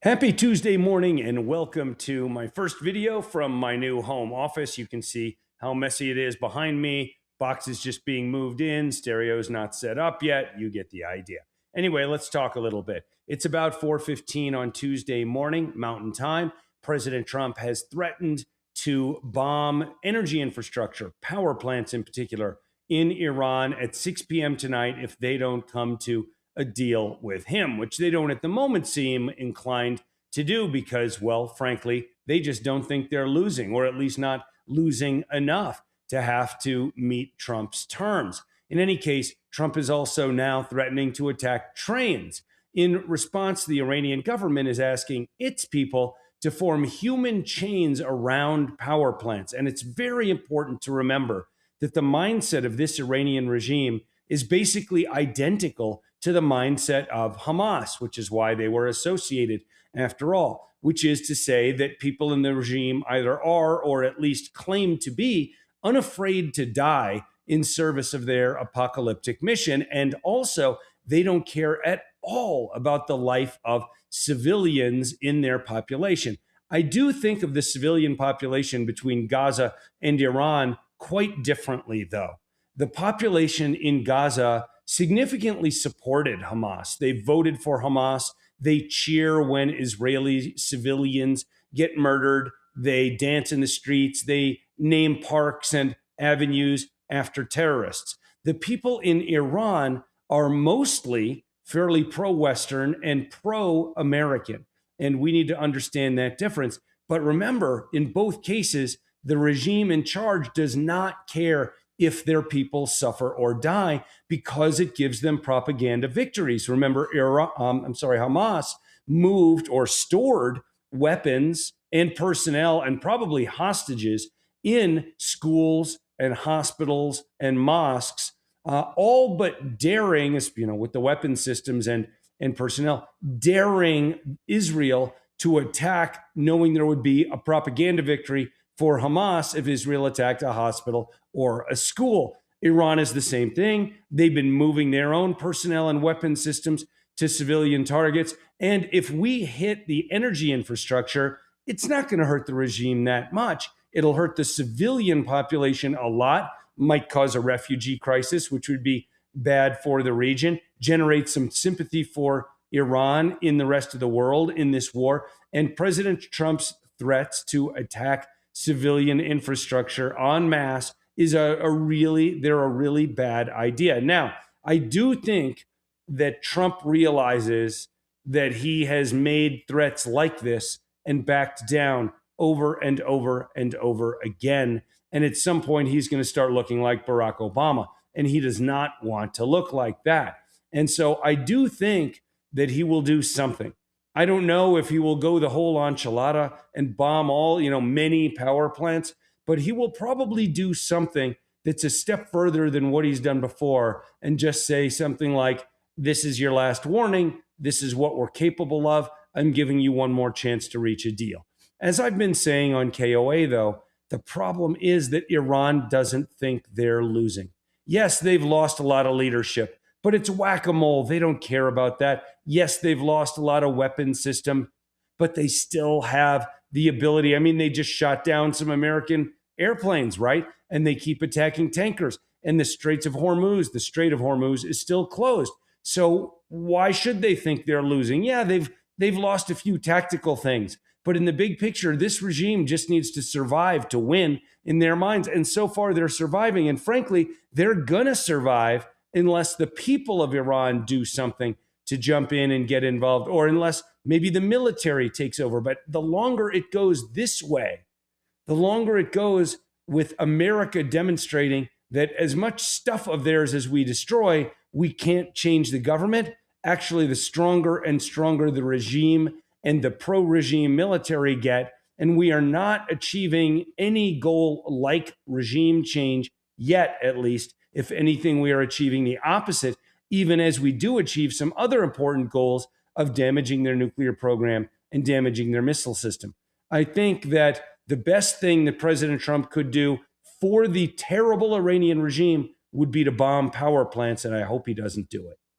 Happy Tuesday morning and welcome to my first video from my new home office. You can see how messy it is behind me. Boxes just being moved in, stereo's not set up yet. You get the idea. Anyway, let's talk a little bit. It's about 4:15 on Tuesday morning, Mountain Time. President Trump has threatened to bomb energy infrastructure, power plants in particular, in Iran at 6 p.m. tonight if they don't come to a deal with him, which they don't at the moment seem inclined to do because, well, frankly, they just don't think they're losing, or at least not losing enough to have to meet Trump's terms. In any case, Trump is also now threatening to attack trains. In response, the Iranian government is asking its people to form human chains around power plants. And it's very important to remember that the mindset of this Iranian regime is basically identical to the mindset of Hamas, which is why they were associated after all, which is to say that people in the regime either are or at least claim to be unafraid to die in service of their apocalyptic mission. And also, they don't care at all about the life of civilians in their population. I do think of the civilian population between Gaza and Iran quite differently, though. The population in Gaza significantly supported Hamas. They voted for Hamas. They cheer when Israeli civilians get murdered. They dance in the streets. They name parks and avenues after terrorists. The people in Iran are mostly fairly pro-Western and pro-American. And we need to understand that difference. But remember, in both cases, the regime in charge does not care if their people suffer or die because it gives them propaganda victories. Remember, Hamas moved or stored weapons and personnel and probably hostages in schools and hospitals and mosques, all but daring, with the weapon systems and personnel, daring Israel to attack, knowing there would be a propaganda victory for Hamas if Israel attacked a hospital or a school. Iran is the same thing. They've been moving their own personnel and weapon systems to civilian targets. And if we hit the energy infrastructure, it's not going to hurt the regime that much. It'll hurt the civilian population a lot, might cause a refugee crisis, which would be bad for the region, generate some sympathy for Iran in the rest of the world in this war. And President Trump's threats to attack civilian infrastructure en masse is they're a really bad idea. Now, I do think that Trump realizes that he has made threats like this and backed down over and over and over again. And at some point, he's going to start looking like Barack Obama. And he does not want to look like that. And so I do think that he will do something. I don't know if he will go the whole enchilada and bomb all, many power plants, but he will probably do something that's a step further than what he's done before and just say something like, this is your last warning. This is what we're capable of. I'm giving you one more chance to reach a deal. As I've been saying on KOA, though, the problem is that Iran doesn't think they're losing. Yes, they've lost a lot of leadership, but it's whack-a-mole. They don't care about that. Yes, they've lost a lot of weapon system, but they still have the ability. I mean, they just shot down some American airplanes, right? And they keep attacking tankers. And the Strait of Hormuz is still closed. So why should they think they're losing? Yeah, they've lost a few tactical things. But in the big picture, this regime just needs to survive to win in their minds. And so far, they're surviving. And frankly, they're going to survive unless the people of Iran do something to jump in and get involved, or unless maybe the military takes over. But the longer it goes this way, the longer it goes with America demonstrating that as much stuff of theirs as we destroy, we can't change the government. Actually, the stronger and stronger the regime and the pro-regime military get, and we are not achieving any goal like regime change yet, at least. If anything, we are achieving the opposite, even as we do achieve some other important goals of damaging their nuclear program and damaging their missile system. I think that the best thing that President Trump could do for the terrible Iranian regime would be to bomb power plants, and I hope he doesn't do it.